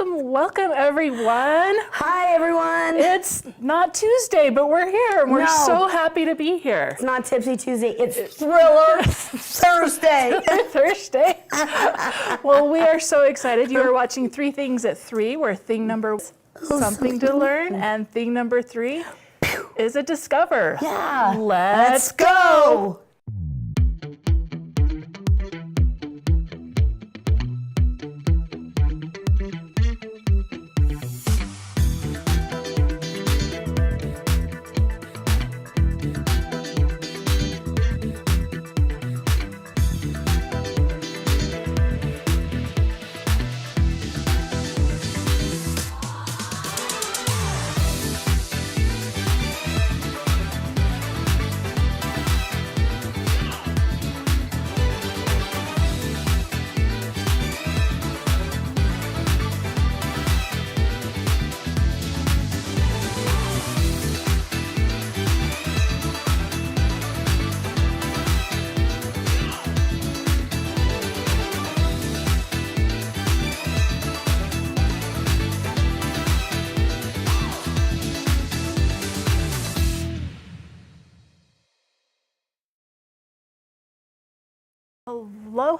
welcome everyone. Hi everyone. It's not Tuesday, but we're here and we're so happy to be here. It's not Tipsy Tuesday, it's Thriller Thursday. Thursday. Well, we are so excited. You are watching 3 Things at 3, where thing number one is something to learn, and thing number 3 is a discover. Yeah. Let's go.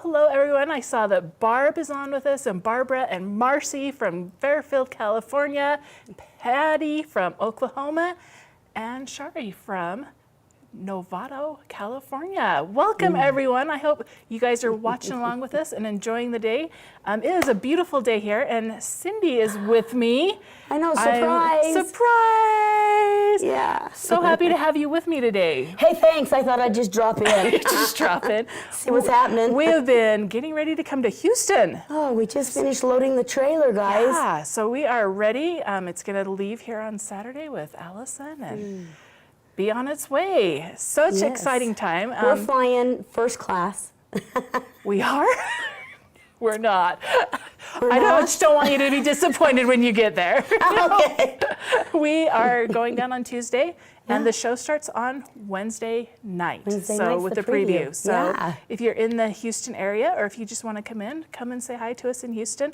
Hello everyone. I saw that Barb is on with us, and Barbara and Marcy from Fairfield, California, Patty from Oklahoma, and Cheri from Novato, California. Welcome everyone. I hope you guys are watching along with us and enjoying the day. It is a beautiful day here, and Cindy is with me. I know, surprise. Surprise! Yeah. So happy to have you with me today. Hey, thanks. I thought I'd just drop in. Just drop in. See what's happening. We have been getting ready to come to Houston. Oh, we just finished loading the trailer, guys. Yeah, so we are ready. It's going to leave here on Saturday with Allison and be on its way. Such exciting time. We're flying first class. We are? We're not. I just don't want you to be disappointed when you get there. Okay. We are going down on Tuesday, and the show starts on Wednesday night. Night's with the the preview. preview. So if you're in the Houston area, or if you just want to come and say hi to us in Houston.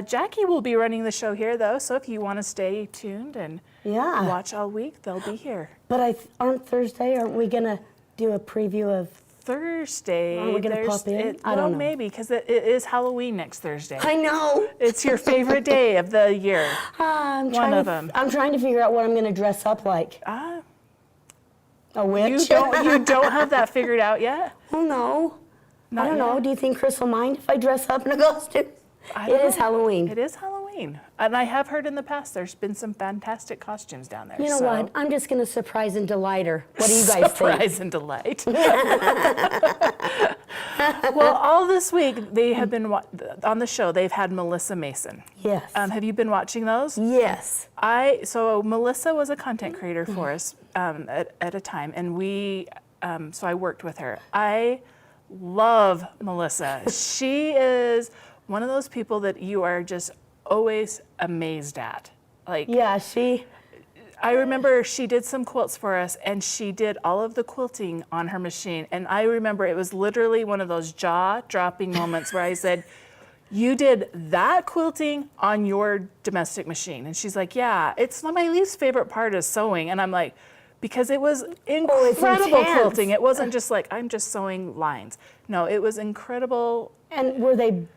Jackie will be running the show here, though, so if you want to stay tuned and watch all week, they'll be here. But on Thursday, aren't we going to do a preview of Thursday? Are we going to pop in? I don't know. Maybe, because it is Halloween next Thursday. I know. It's your favorite day of the year. I'm trying to figure out what I'm going to dress up like. A witch? You don't have that figured out yet? Oh, no. Not I don't know. yet? Do you think Chris will mind if I dress up in a costume? It is Halloween. It is Halloween. And I have heard in the past there's been some fantastic costumes down there. You know what? I'm just going to surprise and delight her. What do you guys think? Surprise and delight. Well, all this week they have been on the show. They've had Melissa Mason. Yes. Have you been watching those? Yes. So Melissa was a content creator for us at a time, and so I worked with her. I love Melissa. She is one of those people that you are just always amazed at. I remember she did some quilts for us, and she did all of the quilting on her machine. And I remember it was literally one of those jaw-dropping moments where I said, "You did that quilting on your domestic machine?" And she's like, "Yeah, it's not my least favorite part is sewing." And I'm like, because it was incredible quilting. It wasn't just like, I'm just sewing lines. No, it was incredible. And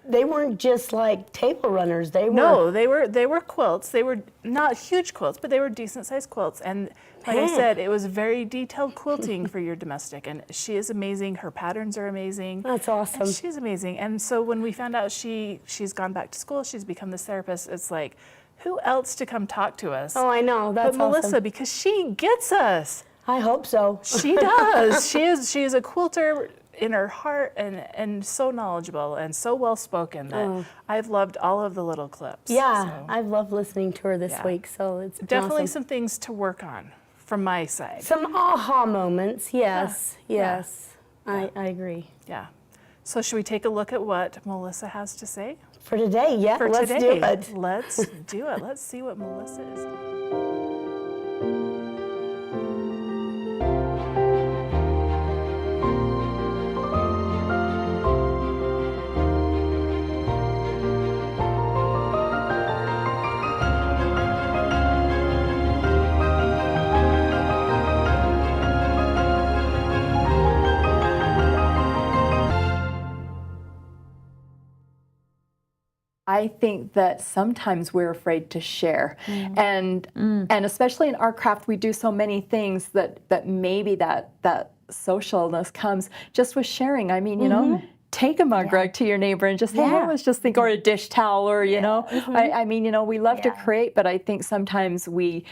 they weren't just like table runners. They were quilts. They were not huge quilts, but they were decent sized quilts. And like I said, it was very detailed quilting for your domestic. And she is amazing. Her patterns are amazing. That's awesome. And she's amazing. And so when we found out she's gone back to school, she's become this therapist, it's like, who else to come talk to us? Oh, I know. That's but Melissa, awesome. because she gets us. I hope so. She does. She is a quilter in her heart, and so knowledgeable and so well spoken that I've loved all of the little clips. Yeah, so. I've loved listening to her this week. So it's definitely awesome. Some things to work on from my side. Some aha moments. Yes. I agree. Yeah. So should we take a look at what Melissa has to say? For today, let's do it. Let's do it. Let's see what Melissa is doing. I think that sometimes we're afraid to share. And especially in our craft, we do so many things that maybe that socialness comes just with sharing. I mean, you know, take a mug rug to your neighbor and just say, hey, let's just think, or a dish towel, or, you know, I mean, you know, we love to create, but I think sometimes we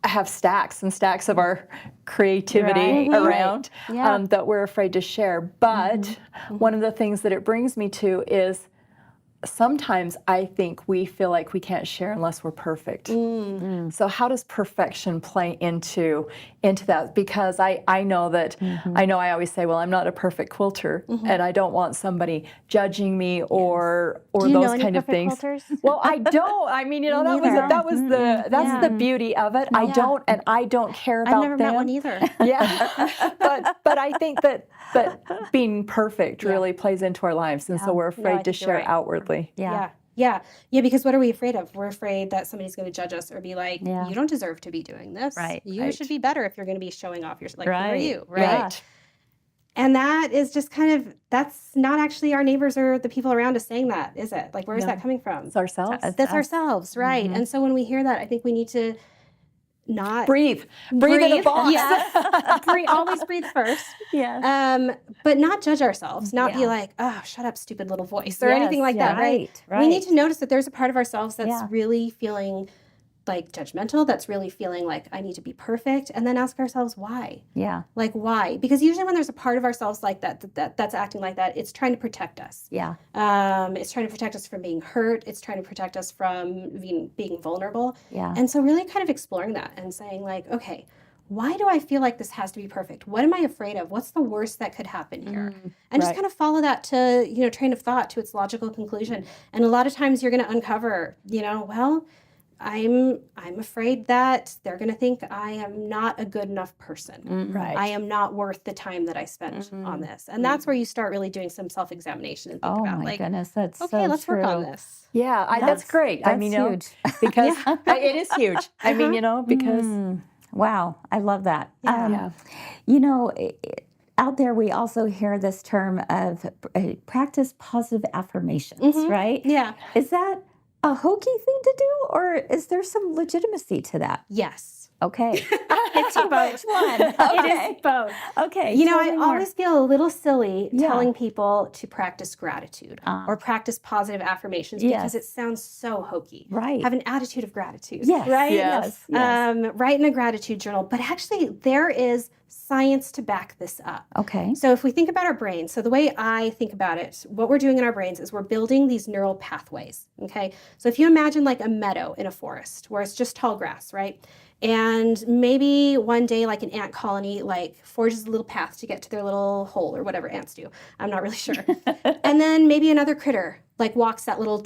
have stacks and stacks of our creativity around that we're afraid to share. But one of the things that it brings me to is sometimes I think we feel like we can't share unless we're perfect. So how does perfection play into that? Because I know that, I always say, well, I'm not a perfect quilter, and I don't want somebody judging me or Do you those know any kind of perfect things. quilters? Well, I don't. I mean, you know, that's the beauty of it. I don't, and I don't care about I've never met one either. Yeah, but I think that being perfect really plays into our lives, and so we're afraid to share outwardly. Yeah, because what are we afraid of? We're afraid that somebody's going to judge us or be like, you don't deserve to be doing this. Right. You should be better if you're going to be showing off your, like, who are you? Right. And that is just kind of, that's not actually our neighbors or the people around us saying that, is it? Like, where is that coming from? It's ourselves. That's ourselves, right? And so when we hear that, I think we need to not breathe in a box. Yes. Always breathe first. Yes. But not judge ourselves, not be like, oh, shut up, stupid little voice, or anything like that, right? We need to notice that there's a part of ourselves that's really feeling like judgmental, that's really feeling like I need to be perfect, and then ask ourselves why. Yeah. Like, why? Because usually when there's a part of ourselves like that's acting like that, it's trying to protect us. Yeah. It's trying to protect us from being hurt. It's trying to protect us from being vulnerable. Yeah. And so really kind of exploring that and saying like, okay, why do I feel like this has to be perfect? What am I afraid of? What's the worst that could happen here? And just kind of follow that to, you know, train of thought to its logical conclusion. And a lot of times you're going to uncover, you know, well, I'm afraid that they're going to think I am not a good enough person. Right. I am not worth the time that I spent on this. And that's where you start really doing some self-examination and think Oh about my like, goodness, that's okay, so let's true. work on this. Yeah, that's great. That's I mean, you know, huge. because it is huge. I mean, you know, because Wow, I love that. Yeah. You know, out there we also hear this term of practice positive affirmations, right? Yeah. Is that a hokey thing to do, or is there some legitimacy to that? Yes. Okay. It's both. Which one? It is both. Okay. You know, tell me I more. always feel a little silly telling people to practice gratitude or practice positive affirmations because it sounds so hokey. Right. Have an attitude of gratitude. Yes. Right? Yes. Write in a gratitude journal. But actually, there is science to back this up. Okay. So if we think about our brains, so the way I think about it, what we're doing in our brains is we're building these neural pathways, okay? So if you imagine like a meadow in a forest where it's just tall grass, right? And maybe one day like an ant colony like forges a little path to get to their little hole or whatever ants do. I'm not really sure. And then maybe another critter like walks that little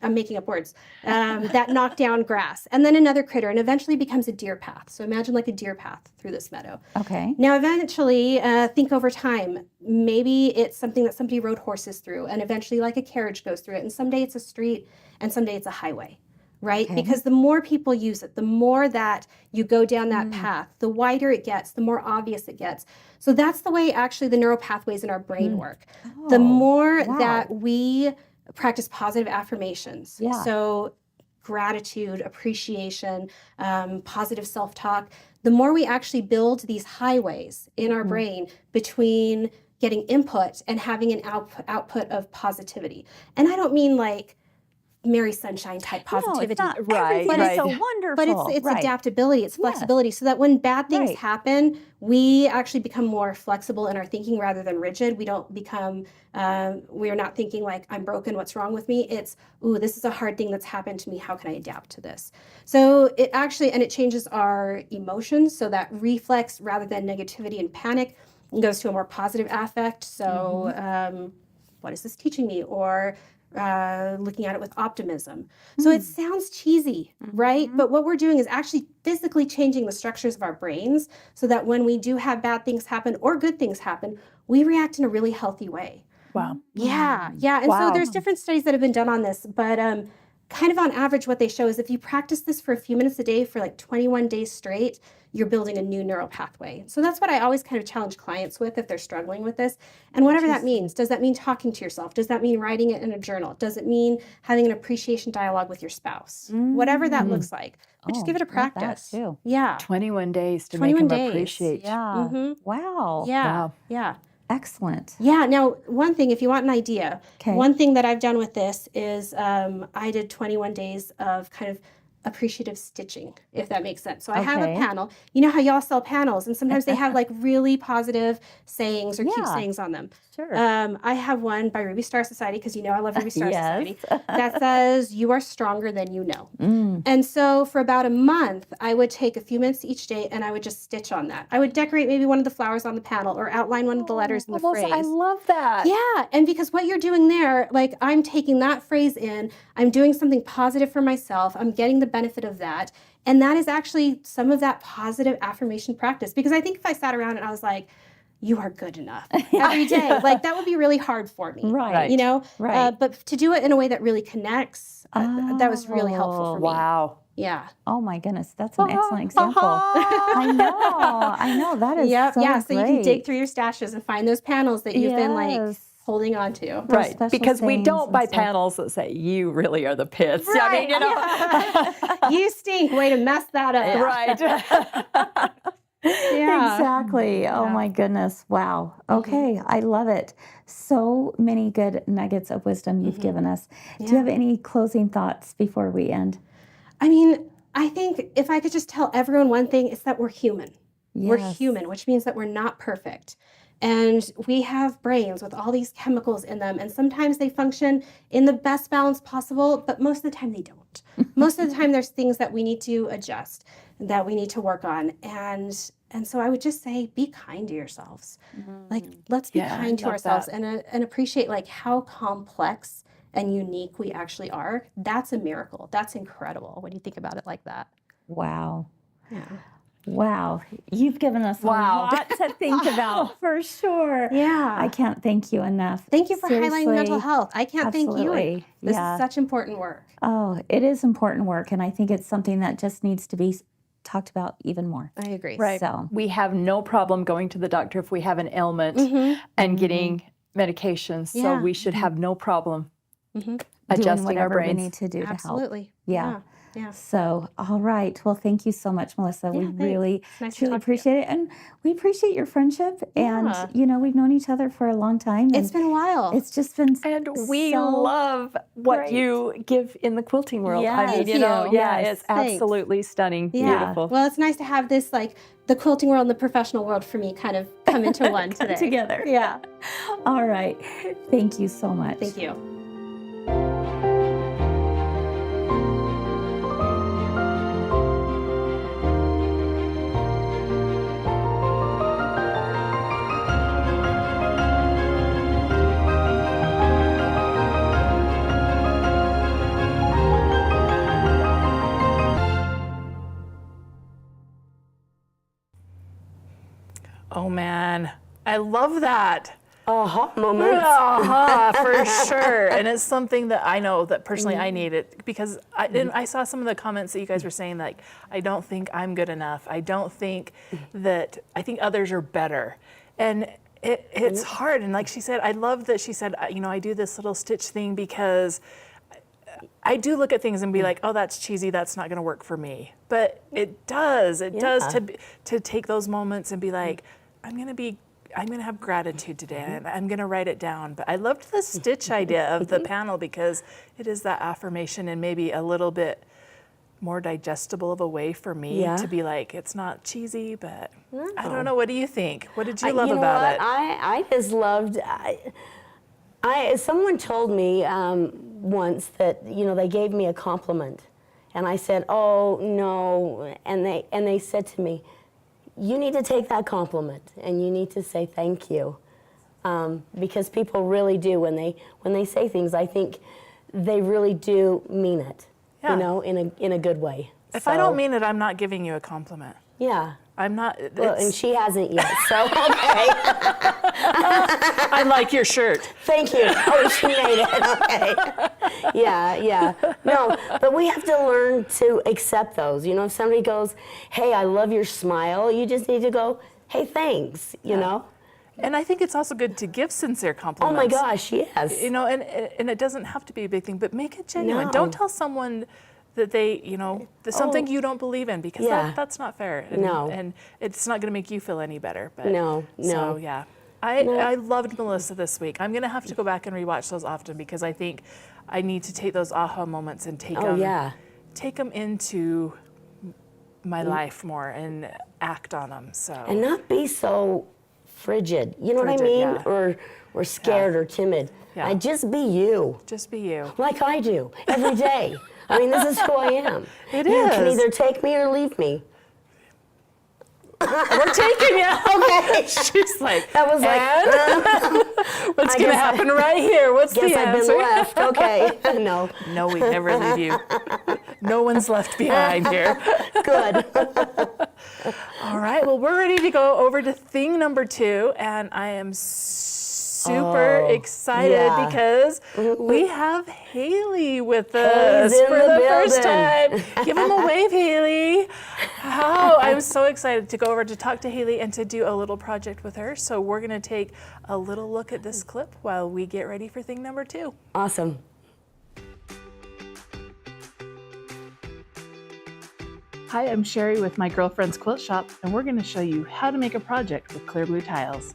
I'm making up words, that knocked down grass. And then another critter and eventually becomes a deer path. So imagine like a deer path through this meadow. Okay. Now, eventually, think over time, maybe it's something that somebody rode horses through and eventually like a carriage goes through it. And someday it's a street and someday it's a highway. Right? Okay. Because the more people use it, the more that you go down that path, the wider it gets, the more obvious it gets. So that's the way actually the neural pathways in our brain work. The more that we practice positive affirmations, so gratitude, appreciation, positive self-talk, the more we actually build these highways in our brain between getting input and having an output of positivity. And I don't mean like Mary Sunshine type positivity. No, it's not everything is so wonderful. But it's adaptability, it's flexibility, so that when bad things happen, we actually become more flexible in our thinking rather than rigid. We don't become, we are not thinking like, I'm broken, what's wrong with me? It's, ooh, this is a hard thing that's happened to me. How can I adapt to this? So it actually, and it changes our emotions. So that reflex rather than negativity and panic goes to a more positive affect. So what is this teaching me? Or looking at it with optimism. So it sounds cheesy, right? But what we're doing is actually physically changing the structures of our brains so that when we do have bad things happen or good things happen, we react in a really healthy way. Wow. Yeah. And so there's different studies that have been done on this, but kind of on average, what they show is if you practice this for a few minutes a day for like 21 days straight, you're building a new neural pathway. So that's what I always kind of challenge clients with if they're struggling with this. And whatever that means, does that mean talking to yourself? Does that mean writing it in a journal? Does it mean having an appreciation dialogue with your spouse? Whatever that looks like. But just give it a love that practice. too. Yeah. 21 days to 21 make them days. appreciate. Yeah. Wow. Yeah. Wow. Yeah. Excellent. Yeah. Now, one thing, if you want an idea, Okay. one thing that I've done with this is I did 21 days of kind of appreciative stitching, if that makes sense. So I have a Okay. panel. You know how y'all sell panels, and sometimes they have like really positive sayings or cute Yeah. sayings on them. Sure. I have one by Ruby Star Society, because you know I love Ruby Star Yes. Society, that says, "You are stronger than you know." Mm. And so for about a month, I would take a few minutes each day and I would just stitch on that. I would decorate maybe one of the flowers on the panel or outline one of the letters in the Melissa, phrase. I love that. Yeah, and because what you're doing there, like I'm taking that phrase in, I'm doing something positive for myself, I'm getting the benefit of that. And that is actually some of that positive affirmation practice. Because I think if I sat around and I was like, "You are good enough," every day, like that would be really hard for me. Right. You know? Right. But to do it in a way that really connects, that was really helpful for me. Wow. Yeah. Oh my goodness, that's an excellent example. I know. That is Yep. so Yeah. So you can dig great. through your stashes and find those panels that you've been like Yes. holding on to. Right, special because we sayings don't and buy stuff. panels that say, "You really are the pits." I mean, you know. You stink. Way to mess that up. Right. Yeah. Exactly. Oh my goodness. Wow. Okay. I love it. So many good nuggets of wisdom you've given us. Do you have any closing thoughts before we end? I mean, I think if I could just tell everyone one thing, it's that we're human. We're Yes. human, which means that we're not perfect. And we have brains with all these chemicals in them. And sometimes they function in the best balance possible, but most of the time they don't. Most of the time there's things that we need to adjust, that we need to work on. And so I would just say, be kind to yourselves. Like, let's be Yeah, I kind to love ourselves that. and appreciate like how complex and unique we actually are. That's a miracle. That's incredible when you think about it like that. Wow. Yeah. Wow. You've given us Wow. a lot to think about for sure. Yeah. I can't thank you enough. Thank you for highlighting mental Seriously. health. I can't thank you. Absolutely. This Yeah. is such important work. Oh, it is important work. And I think it's something that just needs to be talked about even more. I agree. Right. So. We have no problem going to the doctor if we have an ailment and getting medications. So Yeah. we should have no problem Doing adjusting our whatever we brains. need to do to help. Absolutely. Yeah. Yeah. So, all right. Well, thank you so much, Melissa. We thanks. really, Nice to truly talk to you. appreciate it. And we appreciate your friendship. Yeah. And, you know, we've known each other for a long time. It's and been a while. It's just been And we so love what great. you give in the quilting world. Yes. I mean, Thank you know, you. yeah, Yes. it's Thanks. absolutely stunning. Yeah. Beautiful. Well, it's nice to have this, like, the quilting world and the professional world for me kind of come into one today. together. Yeah. All right. Thank you so much. Thank you. Oh man, I love that. Moments. For sure. And it's something that I know that personally I need it because I saw some of the comments that you guys were saying, like, I don't think I'm good enough. I don't think that, I think others are better. And it's hard. And like she said, I love that she said, you know, I do this little stitch thing because I do look at things and be like, oh, that's cheesy. That's not going to work for me. But it does. It does to take those moments and be like, I'm going to have gratitude today and I'm going to write it down. But I loved the stitch idea of the panel because it is that affirmation and maybe a little bit more digestible of a way for me to be like, it's not cheesy, but I don't know. What do you think? What did you love You know about what? it? I just loved. Someone told me once that they gave me a compliment, and I said, "Oh no," and they said to me, "You need to take that compliment and you need to say thank you," because people really do when they say things. I think they really do mean it, Yeah. in a good way. If I don't mean it, I'm not giving you a compliment. Yeah. I'm not. Well, and she hasn't yet, so okay. I like your shirt. Thank you. Oh, she made it. Okay. Yeah. No, but we have to learn to accept those. You know, if somebody goes, hey, I love your smile, you just need to go, hey, thanks, you know? And I think it's also good to give sincere Oh compliments. my gosh, yes. You know, and it doesn't have to be a big thing, but make it genuine. No. Don't tell someone that they, you know, something you don't believe in, because Yeah. that's not fair. And, No. and it's not going to make you feel any better. But No. So yeah, I loved Melissa this week. I'm going to have to go back and rewatch those often, because I think I need to take those aha moments and take them into my life more and act on them. So And not be so frigid. You know what I Frigid, mean? yeah. Or scared or timid. Yeah. Just be you. just be you. Like I do every day. I mean, this is who I am. It You can is. either take me or leave me. We're taking you. Okay. She's like, That was like, and what's I going to guess happen right here? What's guess the I've answer? been left. Okay. No. No, we never leave you. No one's left behind here. Good. All right. Well, we're ready to go over to thing number 2, and I am super excited yeah. because we have Hailey with Hailey's us in for the the first building. time. Give him a wave, Hailey. Oh, I'm so excited to go over to talk to Hailey and to do a little project with her. So we're going to take a little look at this clip while we get ready for thing number 2. Awesome. Hi, I'm Cheri with my girlfriend's quilt shop, and we're going to show you how to make a project with clear blue tiles.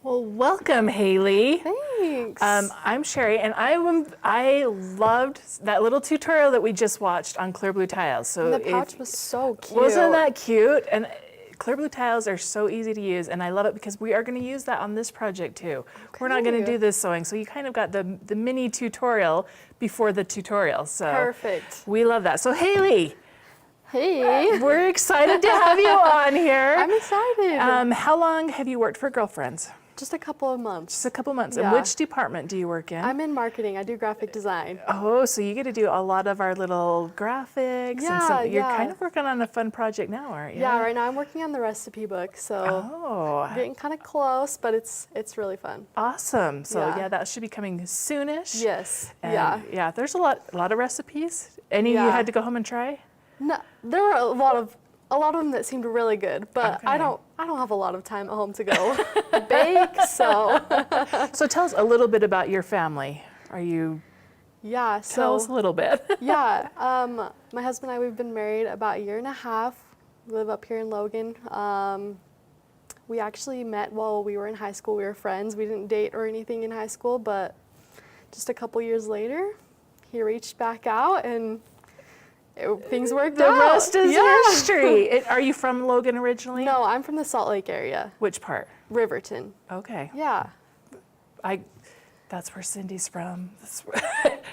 Well, welcome, Hailey. Thanks. I'm Cheri, and I loved that little tutorial that we just watched on clear blue tiles. So the pouch was so cute. wasn't that cute? And clear blue tiles are so easy to use, and I love it because we are going to use that on this project too. We're not going to do this sewing, so you kind of got the mini tutorial before the tutorial. So Perfect. we love that. So Hailey, Hey. we're excited to have you on here. I'm excited. How long have you worked for Girlfriends? Just a couple of months. Just a couple months. Yeah. And which department do you work in? I'm in marketing. I do graphic design. Oh, so you get to do a lot of our little graphics. Yeah, You're yeah. kind of working on a fun project now, aren't you? Yeah, right now I'm working on the recipe book, so Oh, getting kind of close, but it's really fun. awesome. So Yeah. yeah, that should be coming soonish. Yes. And yeah. Yeah, there's a lot of recipes. Any you Yeah. had to go home and try? No, there were a lot of them that seemed really good, but I Okay. don't have a lot of time at home to go bake, so So tell us a little bit about your family. Are you yeah. tell us a little bit? Yeah, my husband and I, we've been married about a year and a half. We live up here in Logan. We actually met while we were in high school. We were friends. We didn't date or anything in high school, but just a couple years later, he reached back out and things worked The out. rest is Yeah. history. Are you from Logan originally? No, I'm from the Salt Lake area, Which part? Riverton. Okay. Yeah. That's where Cindy's from.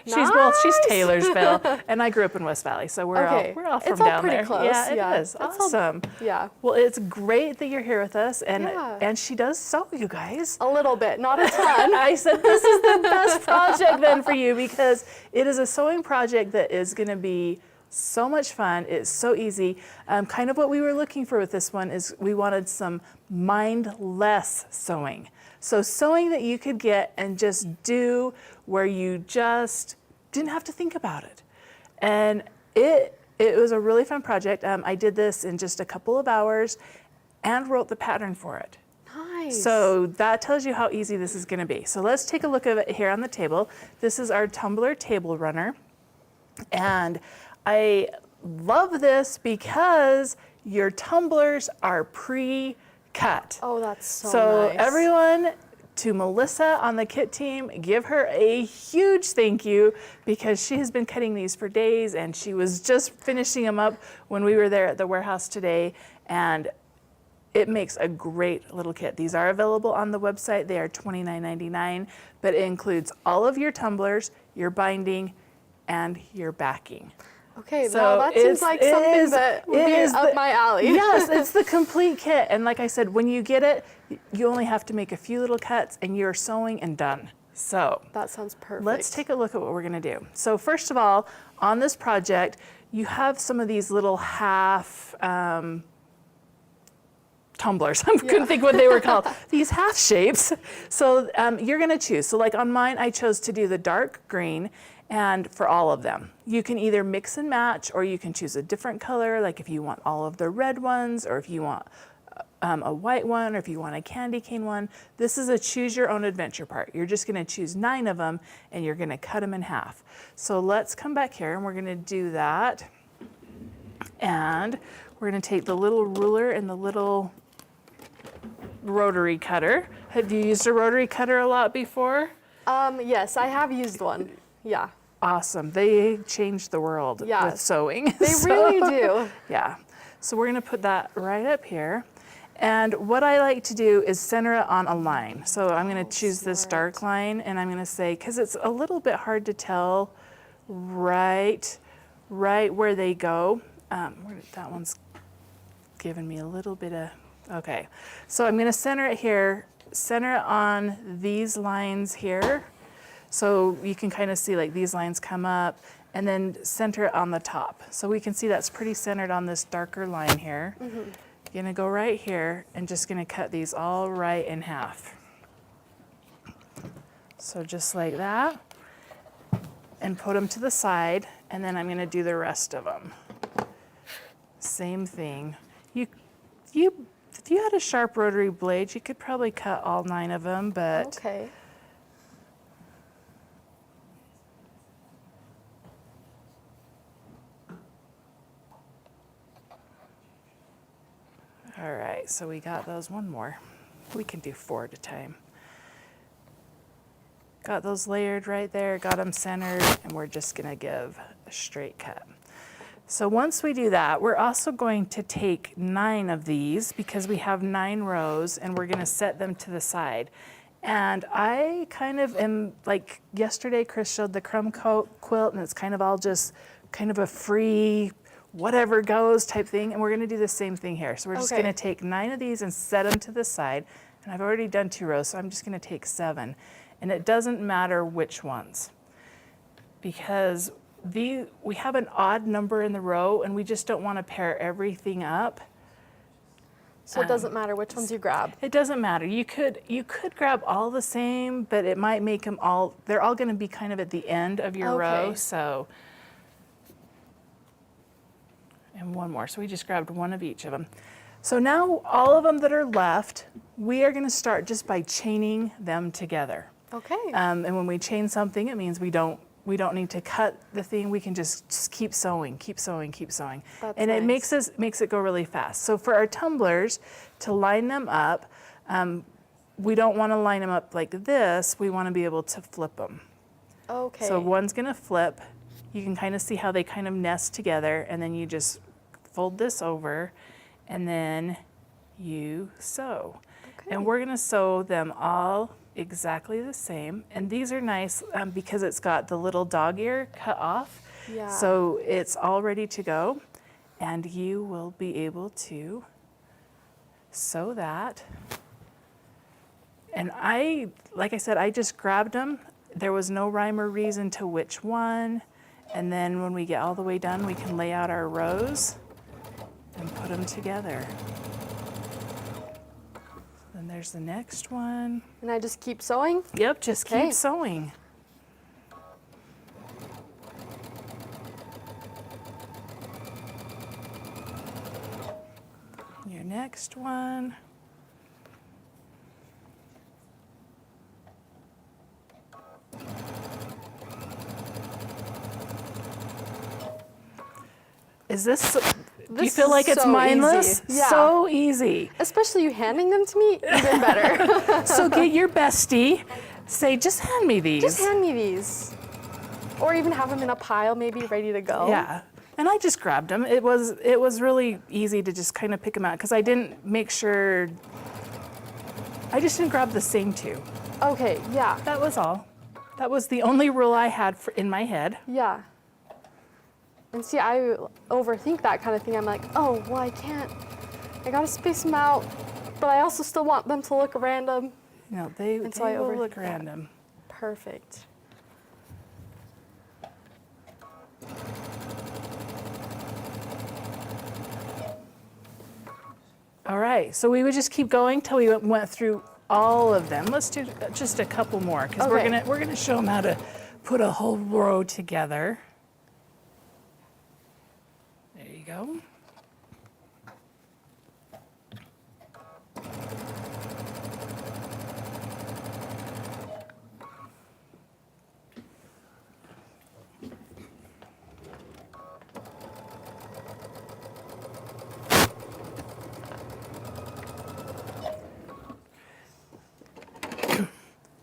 She's Taylorsville, and I grew up in West Valley, so we're Okay. all from It's all down pretty there. close, Yeah, yeah. it is. It's all- Awesome. Yeah. Well, it's great that you're here with us, and Yeah. she does sew, you guys. A little bit, not a ton. I said this is the best project then for you because it is a sewing project that is going to be so much fun. It's so easy. Kind of what we were looking for with this one is we wanted some mindless sewing. So sewing that you could get and just do where you just didn't have to think about it. And it was a really fun project. I did this in just a couple of hours and wrote the pattern for it. Nice. So that tells you how easy this is going to be. So let's take a look at it here on the table. This is our Tumbler Table Runner. And I love this because your tumblers are pre-cut. Oh, that's so nice. Everyone, to Melissa on the kit team, give her a huge thank you because she has been cutting these for days and she was just finishing them up when we were there at the warehouse today. And it makes a great little kit. These are available on the website. They are $29.99, but it includes all of your tumblers, your binding, and your backing. Okay, So now that seems like something that would be up my alley. Yes, it's the complete kit. And like I said, when you get it, you only have to make a few little cuts and you're sewing and done. So That sounds perfect. let's take a look at what we're gonna do. So first of all, on this project, you have some of these little half tumblers. I couldn't think what they were called. These half shapes. So you're gonna choose. So like on mine, I chose to do the dark green, and for all of them. You can either mix and match, or you can choose a different color, like if you want all of the red ones, or if you want a white one, or if you want a candy cane one. This is a choose your own adventure part. You're just gonna choose 9 of them, and you're gonna cut them in half. So let's come back here, and we're gonna do that. And we're gonna take the little ruler and the little rotary cutter. Have you used a rotary cutter a lot before? Yes, I have used one. Yeah. Awesome. They changed the world Yeah. with sewing. They really do. Yeah. So we're going to put that right up here. And what I like to do is center it on a line. So I'm going to choose this dark line, and I'm going to say, because it's a little bit hard to tell right where they go. That one's giving me a little bit of, okay. So I'm going to center it here, center it on these lines here. So you can kind of see like these lines come up, and then center it on the top. So we can see that's pretty centered on this darker line here. Gonna go right here and just gonna cut these all right in half. So just like that, and put them to the side, and then I'm gonna do the rest of them. Same thing. If you had a sharp rotary blade, you could probably cut all 9 of them, but Okay. all right, so we got those. One more. We can do 4 at a time. Got those layered right there, got them centered, and we're just gonna give a straight cut. So once we do that, we're also going to take 9 of these because we have 9 rows, and we're going to set them to the side. And I kind of am, like yesterday Chris showed the crumb coat quilt, and it's kind of all just kind of a free whatever goes type thing, and we're going to do the same thing here. So we're just Okay. going to take 9 of these and set them to the side. And I've already done 2 rows, so I'm just going to take 7. And it doesn't matter which ones, because we have an odd number in the row, and we just don't want to pair everything up. So it doesn't matter which ones you grab. It doesn't matter. You could grab all the same, but it might make them all, they're all going to be kind of at the end of your row. Okay. So, and one more. So we just grabbed one of each of them. So now all of them that are left, we are going to start just by chaining them together. Okay. And when we chain something, it means we don't need to cut the thing. We can just keep sewing, keep sewing, keep sewing. That's and it nice. makes it go really fast. So for our tumblers, to line them up, we don't want to line them up like this. We want to be able to flip them. Okay. So one's going to flip. You can kind of see how they kind of nest together, and then you just fold this over, and then you sew. Okay. And we're going to sew them all exactly the same. And these are nice because it's got the little dog ear cut off. Yeah. So it's all ready to go, and you will be able to sew that. And like I said, I just grabbed them. There was no rhyme or reason to which one. And then when we get all the way done, we can lay out our rows and put them together. Then there's the next one. And I just keep sewing? Yep, just Okay. keep sewing. Your next one. Do you This feel is like it's so mindless? easy. Yeah. So easy. Especially you handing them to me, even better. So get your bestie, say, just hand me these. Just hand me these. Or even have them in a pile, maybe ready to go. Yeah. And I just grabbed them. It was really easy to just kind of pick them out because I didn't make sure, I just didn't grab the same 2. Okay, yeah. That was all. That was the only rule I had in my head. Yeah. And see, I overthink that kind of thing. I'm like, oh, well, I can't. I gotta space them out, but I also still want them to look random. No, they so I will overthink look that. random. Perfect. All right, so we would just keep going till we went through all of them. Let's do just a couple more because Okay. we're gonna show them how to put a whole row together. There you go.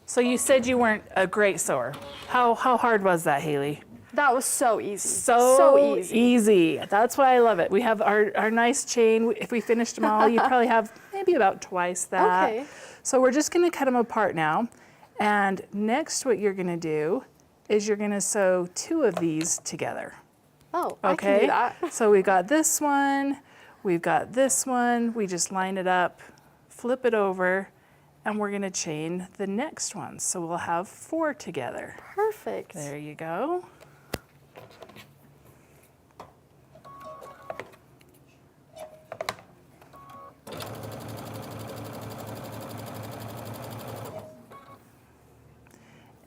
So you said you weren't a great sewer. How hard was that, Hailey? That was so easy. So easy. easy. That's why I love it. We have our nice chain. If we finished them all, you'd probably have maybe about twice that. Okay. So we're just going to cut them apart now. And next what you're going to do is you're going to sew 2 of these together. Oh, I can Okay? do that. So we've got this one. We've got this one. We just line it up, flip it over, and we're going to chain the next one. So we'll have 4 together. Perfect. There you go.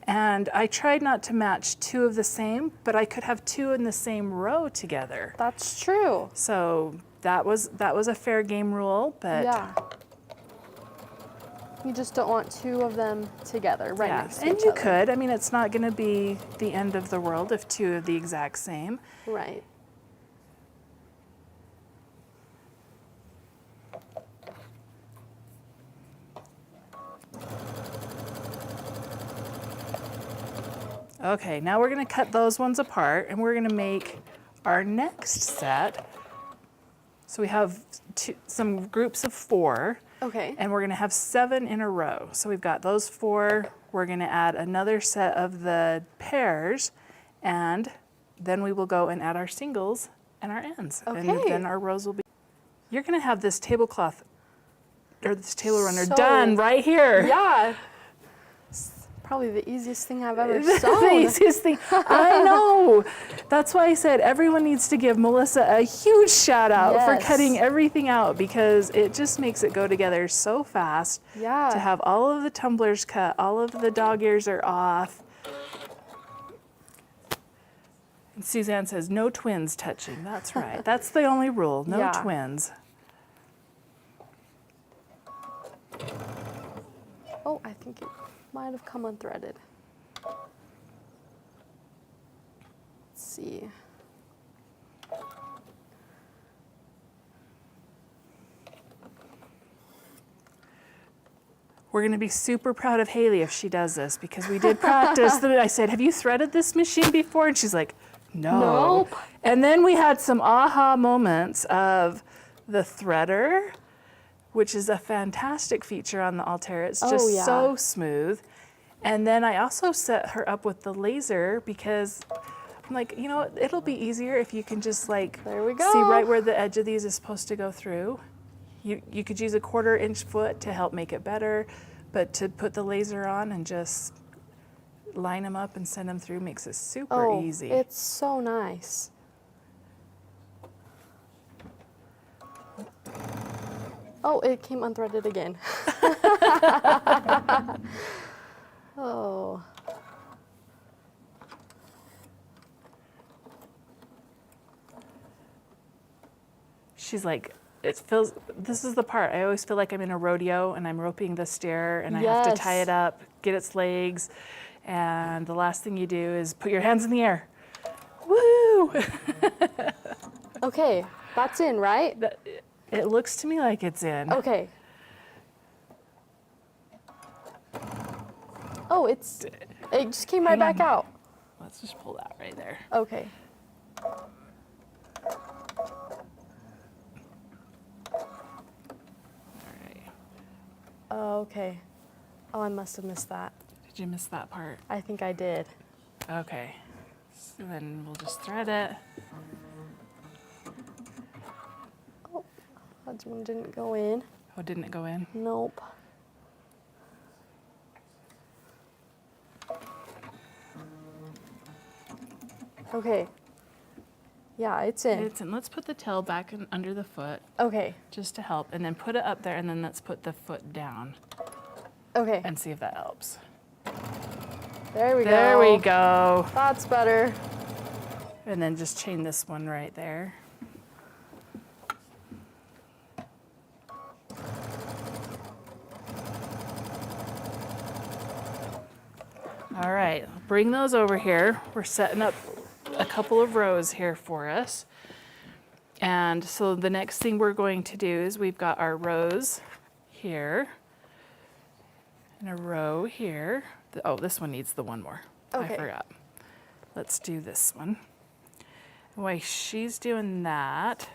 And I tried not to match 2 of the same, but I could have 2 in the same row together. That's true. So that was a fair game rule, but Yeah. You just don't want 2 of them together right yeah. next to And each you other. could. I mean, it's not going to be the end of the world if 2 are the exact same. Right. Okay, now we're going to cut those ones apart, and we're going to make our next set, so we have some groups of 4. Okay. And we're going to have 7 in a row. So we've got those 4. We're going to add another set of the pairs, and then we will go and add our singles and our ends. And Okay. then our rows will be. You're going to have this tablecloth or this table runner So- done right here. Yeah. It's probably the easiest thing I've ever The sewn. easiest thing. I know. That's why I said everyone needs to give Melissa a huge shout out for Yes. cutting everything out, because it just makes it go together so fast. Yeah. To have all of the tumblers cut, all of the dog ears are off. And Suzanne says no twins touching. That's right. That's the only rule. No Yeah. twins. Oh, I think it might have come unthreaded. Let's see. We're going to be super proud of Hailey if she does this, because we did practice. I said, have you threaded this machine before? And she's like, no. Nope. And then we had some aha moments of the threader, which is a fantastic feature on the Altair. It's just yeah. so smooth. And then I also set her up with the laser, because I'm like, you know what, it'll be easier if you can just like There we see go. right where the edge of these is supposed to go through. You could use a 1/4 inch foot to help make it better, but to put the laser on and just line them up and send them through makes it super Oh, easy. it's so nice. Oh, it came unthreaded again. Oh. She's like, it feels, this is the part, I always feel like I'm in a rodeo and I'm roping the stair and I have to tie Yes. it up, get its legs, and the last thing you do is put your hands in the air. Woo! Okay, that's in, right? It looks to me like it's in. Okay. Oh, it just came right Hang back on. out. Let's just pull that right there. Okay. All right. Oh, okay. Oh, I must have missed that. Did you miss that part? I think I did. Okay. So then we'll just thread it. That one didn't go in. Oh, didn't it go in? Nope. Okay. Yeah, it's in. It's in. Let's put the tail back in, under the foot Okay. just to help, and then put it up there, and then let's put the foot down Okay. and see if that helps. There we go. There we go. That's better. And then just chain this one right there. All right, bring those over here. We're setting up a couple of rows here for us. And so the next thing we're going to do is we've got our rows here and a row here. Oh, this one needs the one more. Okay. I forgot. Let's do this one. While she's doing that,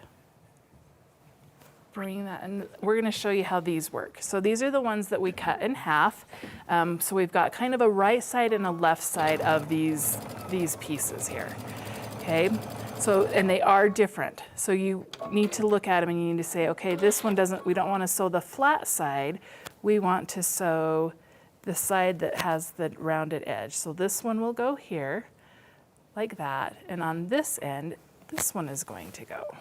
bring that, and we're going to show you how these work. So these are the ones that we cut in half. So we've got kind of a right side and a left side of these pieces here. Okay. So, and they are different. So you need to look at them and you need to say, okay, this one doesn't, we don't want to sew the flat side. We want to sew the side that has the rounded edge. So this one will go here like that. And on this end, this one is going to go.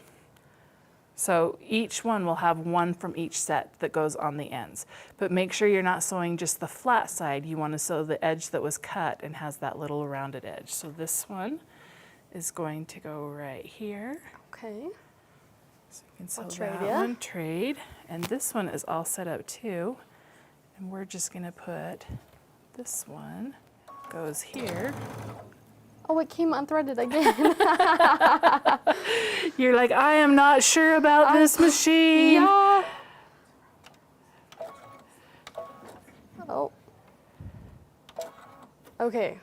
So each one will have one from each set that goes on the ends. But make sure you're not sewing just the flat side. You want to sew the edge that was cut and has that little rounded edge. So this one is going to go right here. Okay. So you can sew I'll trade that ya. one, trade. And this one is all set up too. And we're just going to put this one goes here. Oh, it came unthreaded again. You're like, I am not sure about this machine. Yeah. Oh. Okay.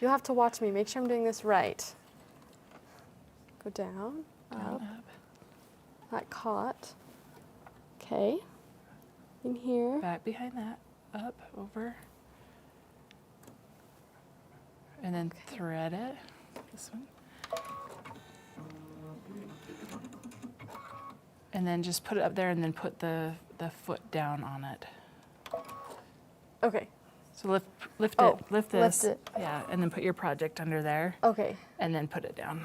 You'll have to watch me. Make sure I'm doing this right. Go down, up. That caught. Okay. In here. Back behind that, up, over. And then thread it, this one. And then just put it up there and then put the foot down on it. Okay. So lift Oh, it, lift this. lift it. Yeah, and then put your project under there. Okay. And then put it down.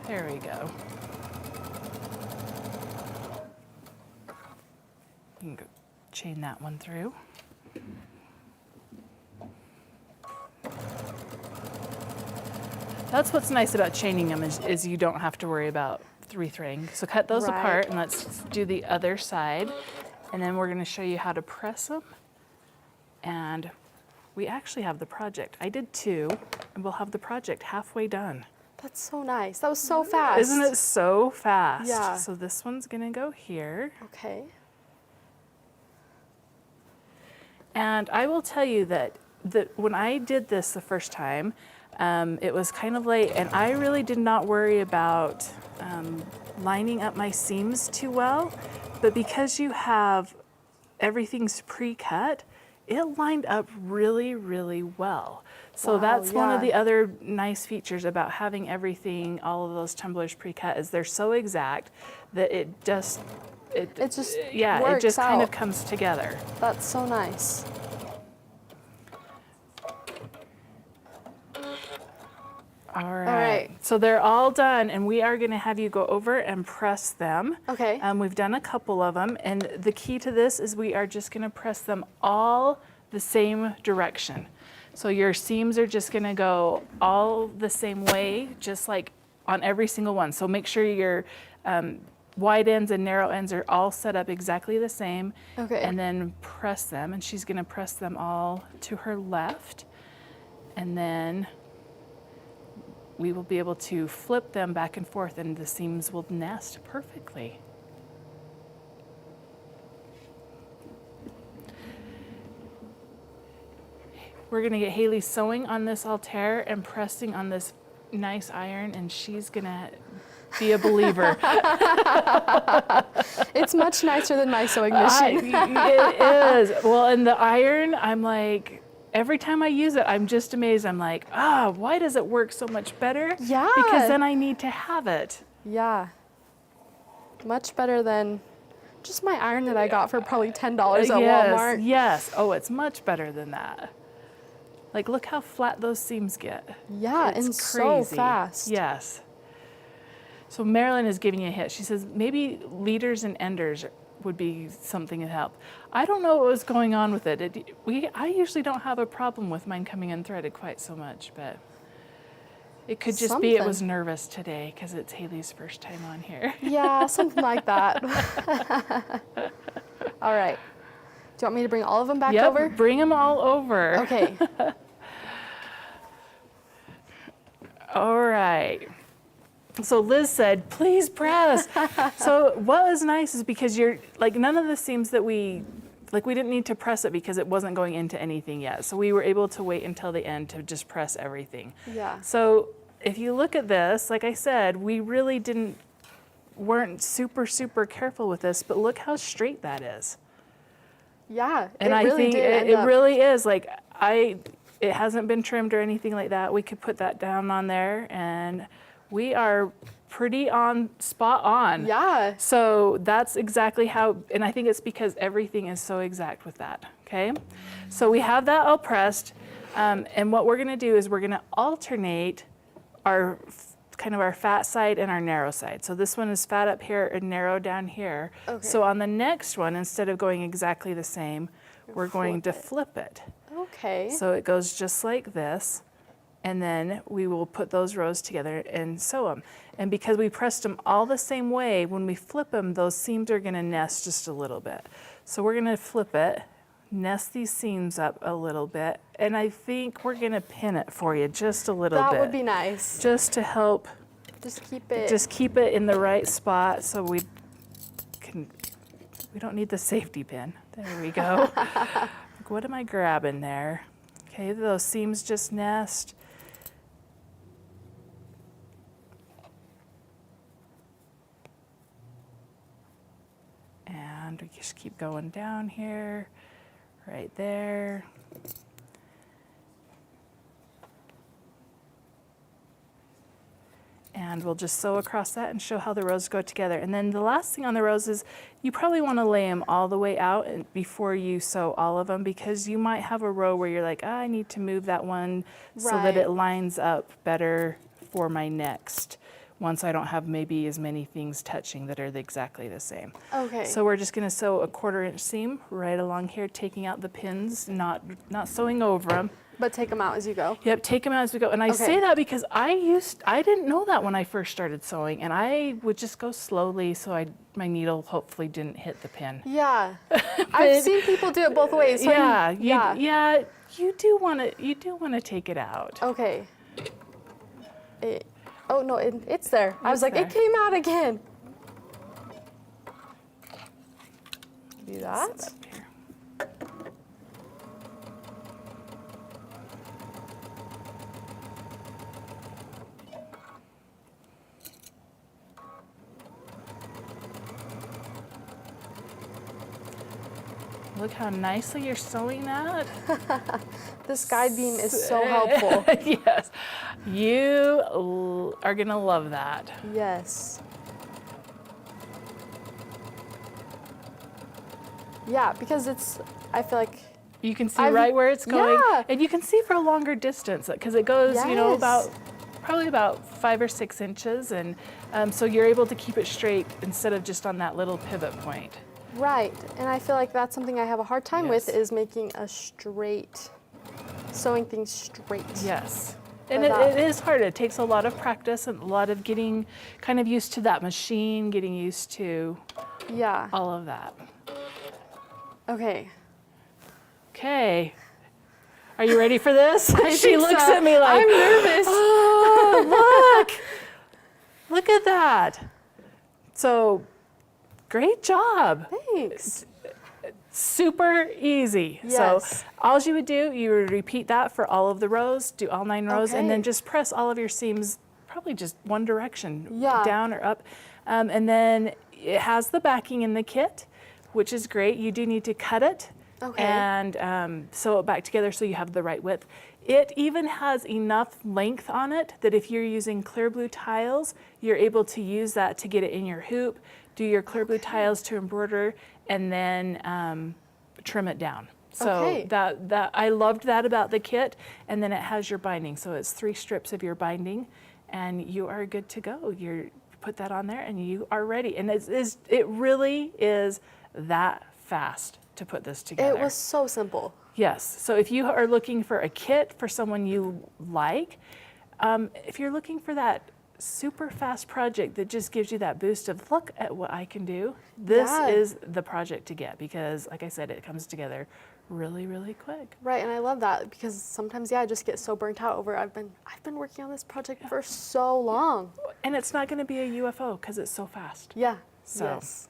There we go. You can go chain that one through. That's what's nice about chaining them is you don't have to worry about rethreading. So cut those Right. apart and let's do the other side. And then we're gonna show you how to press them. And we actually have the project. I did 2, and we'll have the project halfway done. That's so nice. That was so fast. Isn't it so fast? Yeah. So this one's gonna go here. Okay. And I will tell you that when I did this the first time, it was kind of late, and I really did not worry about lining up my seams too well. But because you have everything's pre-cut, it lined up really, really well. So Wow, that's one of yeah. the other nice features about having everything, all of those tumblers pre-cut, is they're so exact that it just It just yeah, it works just kind of out. comes together. That's so nice. All right. right. So they're all done, and we are going to have you go over and press them. Okay. We've done a couple of them, and the key to this is we are just going to press them all the same direction. So your seams are just going to go all the same way, just like on every single one. So make sure your wide ends and narrow ends are all set up exactly the same. Okay. And then press them, and she's going to press them all to her left, and then we will be able to flip them back and forth, and the seams will nest perfectly. We're gonna get Hailey sewing on this Altair and pressing on this nice iron, and she's gonna be a believer. It's much nicer than my sewing machine. It is. Well, and the iron, I'm like, every time I use it, I'm just amazed. I'm like, why does it work so much better? Yeah. Because then I need to have it. Yeah. Much better than just my iron that I got for probably $10 at Yes, Walmart. yes. Oh, it's much better than that. Like, look how flat those seams get. Yeah, It's and crazy. so fast. Yes. So Marilyn is giving you a hit. She says maybe leaders and enders would be something to help. I don't know what was going on with it. I usually don't have a problem with mine coming unthreaded quite so much, but it could just be it was nervous today because it's Hailey's first time on here. Yeah, something like that. All right. Do you want me to bring all of them back Yep, over? bring them all over. Okay. All right. So Liz said, please press. So what was nice is because you're like none of the seams that we didn't need to press it because it wasn't going into anything yet. So we were able to wait until the end to just press everything. Yeah. So if you look at this, like I said, we really weren't super, super careful with this, but look how straight that is. Yeah. And it I really think did it end up- really is like it hasn't been trimmed or anything like that. We could put that down on there, and we are pretty spot on. Yeah. So that's exactly how, and I think it's because everything is so exact with that, okay? So we have that all pressed, and what we're gonna do is we're gonna alternate our kind of our fat side and our narrow side. So this one is fat up here and narrow down here. Okay. So on the next one, instead of going exactly the same, we're going to flip it. Okay. So it goes just like this, and then we will put those rows together and sew them. And because we pressed them all the same way, when we flip them, those seams are gonna nest just a little bit. So we're gonna flip it, nest these seams up a little bit, and I think we're gonna pin it for you just a little bit. That would be nice. Just to help, Just keep it. just keep it in the right spot so we don't need the safety pin. There we go. Like, what am I grabbing there? Okay, those seams just nest. And we just keep going down here, right there. And we'll just sew across that and show how the rows go together. And then the last thing on the rows is you probably want to lay them all the way out before you sew all of them, because you might have a row where you're like, I need to move that one so that it lines up better for my next, once I don't have maybe as many things touching that are exactly the same. Okay. So we're just going to sew a 1/4 inch seam right along here, taking out the pins, not sewing over them. But take them out as you go. Yep, take them out as we go. And I say that because I didn't know that when I first started sewing, and I would just go slowly so my needle hopefully didn't hit the pin. Yeah. I've seen people do it both ways. So You do want to take it out. Okay. Oh no, it's there. I was like, there. it came out again. Do that. Sit up here. Look how nicely you're sewing that. This guide beam is so helpful. Yes, you are gonna love that. Yes. Yeah, because I feel like You can see right where it's going, yeah. and you can see for a longer distance because it goes, Yes. probably about 5 or 6 inches, and so you're able to keep it straight instead of just on that little pivot point. right, and I feel like that's something I have a hard time with, Yes. is making sewing things straight. Yes. And For that. it is hard. It takes a lot of practice and a lot of getting kind of used to that machine, getting used to Yeah. all of that. Okay. Okay. Are you ready for this? She think looks so. at me like, I'm nervous. oh, look at that. So, great job. Thanks. Super easy. Yes. So all you would do, you would repeat that for all of the rows, do all 9 rows, and then Okay. just press all of your seams, probably just one direction, Yeah. down or up. And then it has the backing in the kit, which is great. You do need to cut it Okay. and sew it back together so you have the right width. It even has enough length on it that if you're using clear blue tiles, you're able to use that to get it in your hoop, do your clear blue tiles to embroider, and then trim it down. So Okay. that I loved that about the kit. And then it has your binding. So it's 3 strips of your binding, and you are good to go. You put that on there, and you are ready. And it really is that fast to put this together. It was so simple. Yes. So if you are looking for a kit for someone you like, if you're looking for that super fast project that just gives you that boost of look at what I can do, this Yeah. is the project to get, because like I said, it comes together really, really quick. Right, and I love that because sometimes, I just get so burnt out over I've been working on this project for so long. And it's not going to be a UFO because it's so fast. Yeah. So, Yes.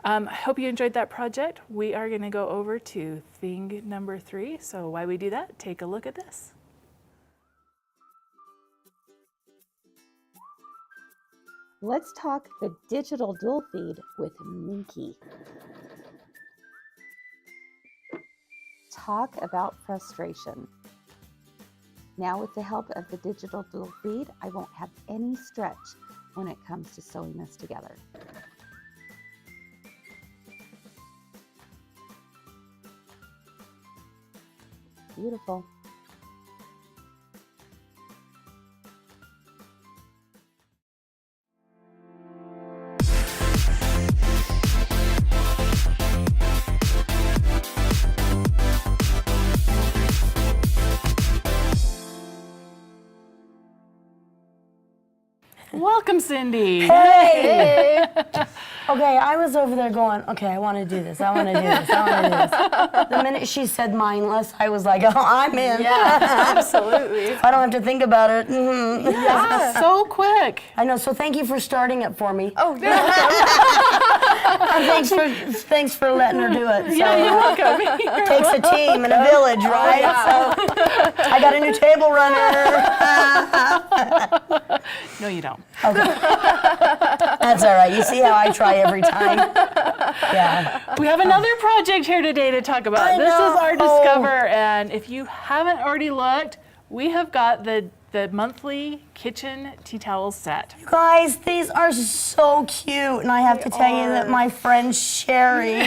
I hope you enjoyed that project. We are going to go over to thing number 3. So while we do that, take a look at this. Let's talk the digital dual feed with Minky. Talk about frustration. Now with the help of the digital dual feed, I won't have any stretch when it comes to sewing this together. Beautiful. Welcome, Cindy. Hey. Okay, I was over there going, okay, I want to do this. I want to do this. I want to do this. The minute she said mindless, I was like, oh, I'm in. Yeah, absolutely. If I don't have to think about it. Mhm. Yeah, so quick. I know. So thank you for starting it for me. Oh, no. And thanks for letting her do it. So. Yeah, you're welcome. It takes a team and a village, right? So I got a new table runner. No, you don't. That's all right. You see how I try every time? Yeah. We have another project here today to talk about. I This is know. our Discover, and if you haven't already looked, we have got the monthly kitchen tea towel set. You guys, these are so cute, and I have to tell you that my friend Cheri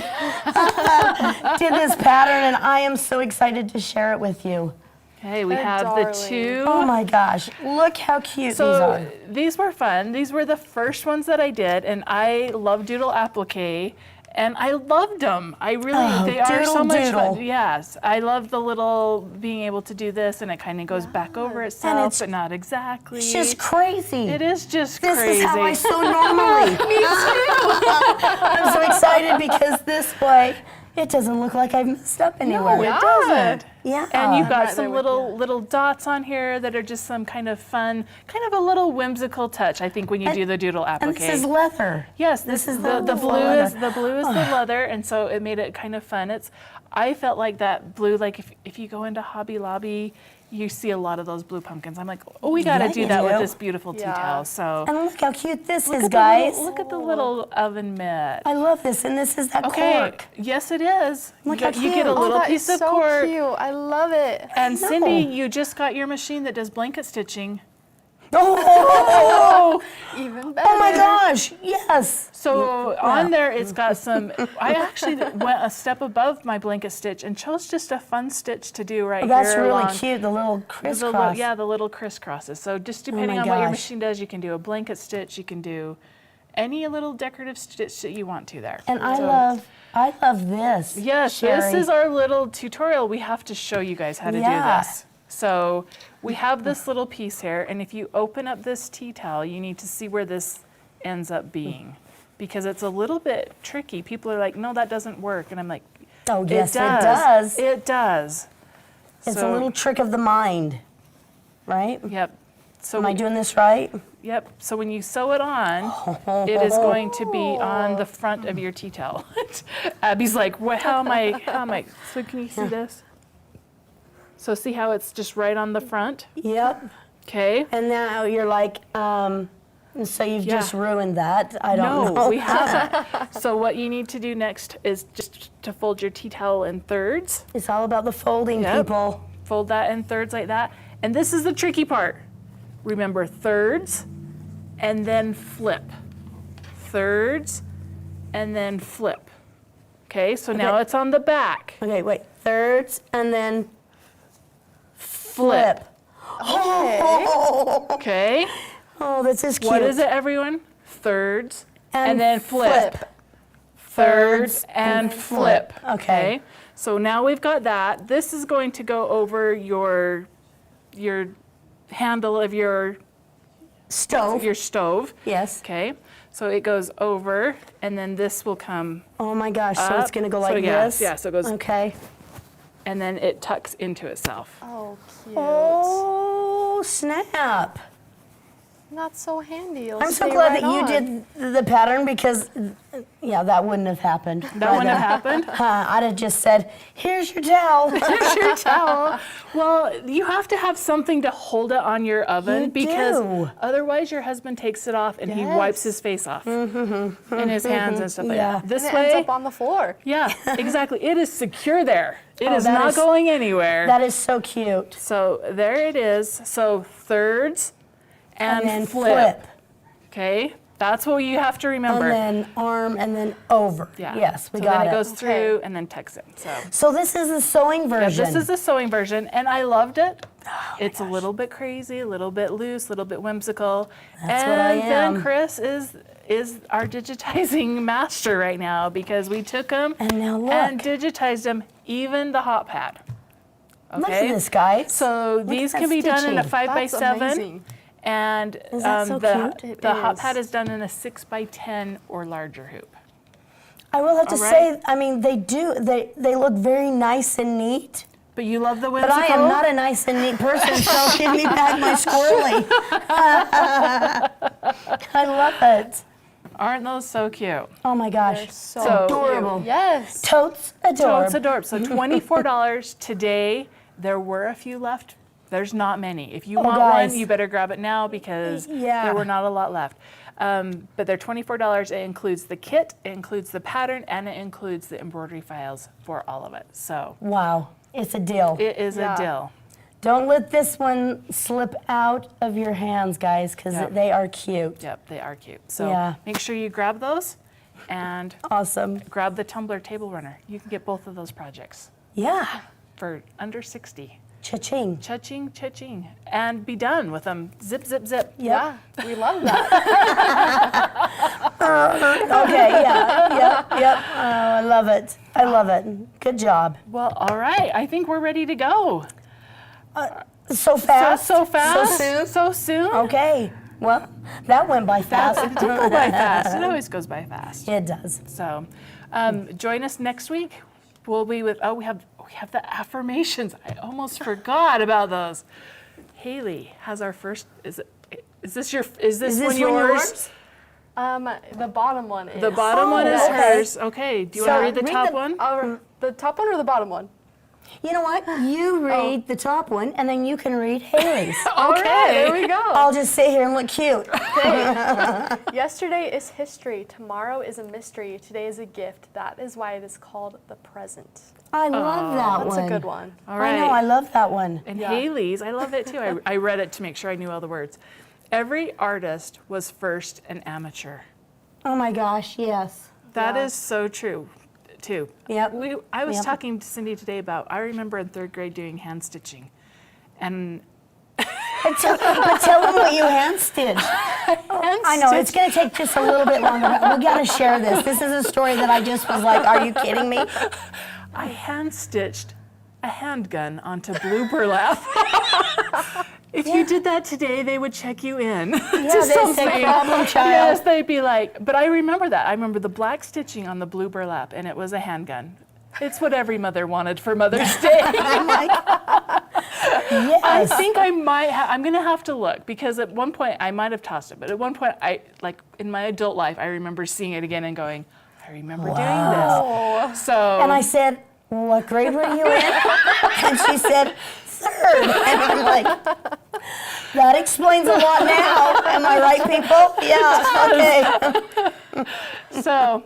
did this pattern, and I am so excited to share it with you. Okay, we They're have darling. the two. Oh my gosh, look how cute So these are. these were fun. These were the first ones that I did, and I love doodle applique, and I loved them. I really, they are so doodle much doodle. fun. Yes, I love the little being able to do this, and it kind of goes back over itself, it's- but not exactly. It's just crazy. It is just This crazy. is how I sew normally. Me too. I'm so excited because this way it doesn't look like I've messed up anywhere. No, it doesn't. Yeah. And you've got right there some with little dots on here that are just some kind of fun, kind of a little whimsical touch, I think, when you do the doodle and applique. this is leather. Yes, this is the blue leather. is the blue is the leather, and so it made it kind of fun. I felt like that blue, like if you go into Hobby Lobby, you see a lot of those blue pumpkins. I'm like, oh, we got to Yeah, do you that with do. this beautiful tea Yeah. towel. So And look how cute this look is, at the guys. little- look at the little oven mitt. I love this, and this is that Okay, cork. yes, it is. Look you, how you get a cute. little that piece is of so cork. cute. I love it. And know. Cindy, you just got your machine that does blanket stitching. Oh, Even better. oh my gosh, yes. So on there, it's got some. I actually went a step above my blanket stitch and chose just a fun stitch to do right That's here. really along cute, the little the crisscross. yeah, the little crisscrosses. So just depending my on what your gosh. machine does, you can do a blanket stitch. You can do any little decorative stitch that you want to there. And I So- love this. Yes, Cheri. this is our little tutorial. We have to show you guys how to do Yeah. this. So we have this little piece here, and if you open up this tea towel, you need to see where this ends up being, because it's a little bit tricky. People are like, no, that doesn't work. And I'm like, Oh, yes, it does. It does. It's So- a little trick of the mind, right? Yep. So Am I doing this right? Yep. So when you sew it on, it is going to be on the front of your tea towel. Abby's like, what? How am I? So can you see this? So see how it's just right on the front? Yep. Okay. And now you're like, so you've Yeah. just ruined that. I don't know. No, we haven't. So what you need to do next is just to fold your tea towel in thirds. It's all about the folding, Yep. people. Fold that in thirds like that. And this is the tricky part. Remember, thirds and then flip. Thirds and then flip. Okay, so now Okay. it's on the back. Okay, wait. Thirds and then flip. Okay. Oh, this is cute. What is it, everyone? Thirds and then flip. Thirds and flip. Okay. So now we've got that. This is going to go over your handle of your Stove. stove. Yes. Okay. So it goes over, and then this will come, Oh my gosh, so it's Up. going to go So like yeah, this? yeah, so it goes- Okay. and then it tucks into itself. Oh, cute. Oh, snap. That's so handy. It'll I'm so stay glad right that you on. did the pattern because, yeah, that wouldn't have happened. That wouldn't have happened. I'd have just said, here's your towel. Here's your towel. Well, you have to have something to hold it on your oven You because do. otherwise your husband takes it off and he wipes his face off and his hands and stuff like Yeah. that. This And it way, ends up on the floor. yeah, exactly. It is secure there. It is that not is- going anywhere. That is so cute. So there it is. So thirds and, then flip. Okay, that's what you have to remember. And then arm and then over. yeah. Yes, we so got then it. it goes through and then tucks in. So. So this is the sewing Yeah, version. this is the sewing version, and I loved it. Oh It's a little bit crazy, a little bit loose, a little bit whimsical. That's and what I then am. Chris is our digitizing master right now because we took them And now look. and digitized them, even the hot pad. Look Okay. at this, guys. So Look these at can that be done in a stitching. 5x7. That's amazing. And Is that so the cute? the hot is. pad is done in a 6x10 or larger hoop. I will have to All right. say, I mean, they look very nice and neat. But you love the But whimsical? I am not a nice and neat person, so give me back my squirrely. I love it. Aren't those so cute? Oh my gosh. They're so adorable. cute. Yes. Totes adorable. Totes adorable. So $24 today. There were a few left. There's not many. If you want guys. one, you better grab it now because Yeah. there were not a lot left. But they're $24. It includes the kit, it includes the pattern, and it includes the embroidery files for all of it. So Wow, it's a deal. it is Yeah. a deal. Don't let this one slip out of your hands, guys, because Yep. they are cute. Yep, they are cute. So Yeah. make sure you grab those and Awesome. grab the Tumbler Table Runner. You can get both of those projects Yeah. for under 60. Cha-ching. Cha-ching, cha-ching. And be done with them. Zip, zip, zip. Yeah. We love that. Okay, yeah, yep. Oh, I love it. I love it. Good job. Well, all right. I think we're ready to go. So fast? So fast. So soon? So soon. Okay. Well, that went by fast. It did go by fast. It always goes by fast. It does. So join us next week. We'll be with, we have the affirmations. I almost forgot about those. Hailey has our first, is this one one yours? The bottom one is. The bottom one is okay. hers. Okay, do you So want to read the read top the- one? The top one or the bottom one? You know what? You read the top one, and then you can read Hailey's. All right, there we go. I'll just sit here and look cute. Yesterday is history. Tomorrow is a mystery. Today is a gift. That is why it is called the present. I love that That's one. a good one. All right. I know, I love that one. And Hailey's, I love it too. I read it to make sure I knew all the words. Every artist was first an amateur. Oh my gosh, yes. That Yeah. is so true, too. Yep. I was Yep. talking to Cindy today about, I remember in 3rd grade doing hand stitching. And But tell them what you hand stitched. I know, it's going to take just a little bit longer. But we got to share this. This is a story that I just was like, are you kidding me? I hand stitched a handgun onto blue burlap. If you did that today, they would check you in. Yeah, they say problem child. Yes, they'd be like, but I remember that. I remember the black stitching on the blue burlap, and it was a handgun. It's what every mother wanted for Mother's Day. I'm like, yes. I think I might I'm going to have to look, because at one point I might have tossed it, but at one point, in my adult life, I remember seeing it again and going, I remember doing this. So, And I said, what grade were you in? And she said, 3rd. And I'm like, that explains a lot now. Am I right, people? Yeah, okay. So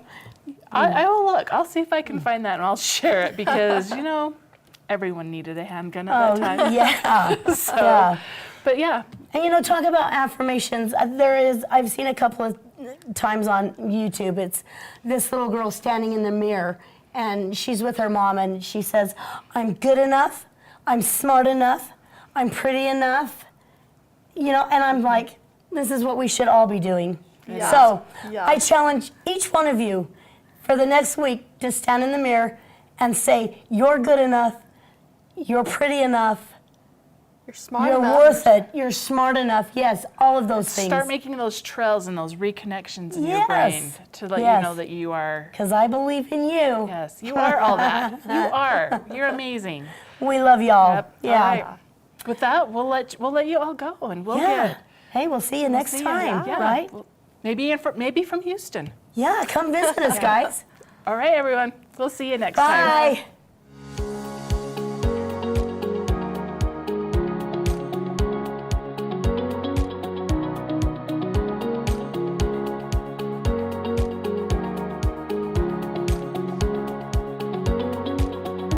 I will look. I'll see if I can find that and I'll share it, because, everyone needed a handgun at that time. Yeah. So, Yeah. but yeah, And talk about affirmations. I've seen a couple of times on YouTube. It's this little girl standing in the mirror, and she's with her mom, and she says, I'm good enough, I'm smart enough, I'm pretty enough. And I'm like, this is what we should all be doing. Yeah. So Yeah. I challenge each one of you for the next week to stand in the mirror and say, you're good enough, you're pretty enough, You're smart you're enough. worth it, you're smart enough. Yes, all of those things. start making those trails and those reconnections in your Yes. brain to let Yes. you know that you are, Because I believe in you. yes, you are all that. You are. You're amazing. We love y'all. Yep. Yeah. All right. With that, we'll let you all go, and we'll Yeah. get Hey, we'll see you next see you. time, Yeah. right? Well, maybe from Houston. Yeah, come visit us, guys. All right, everyone. We'll see you next time. Bye.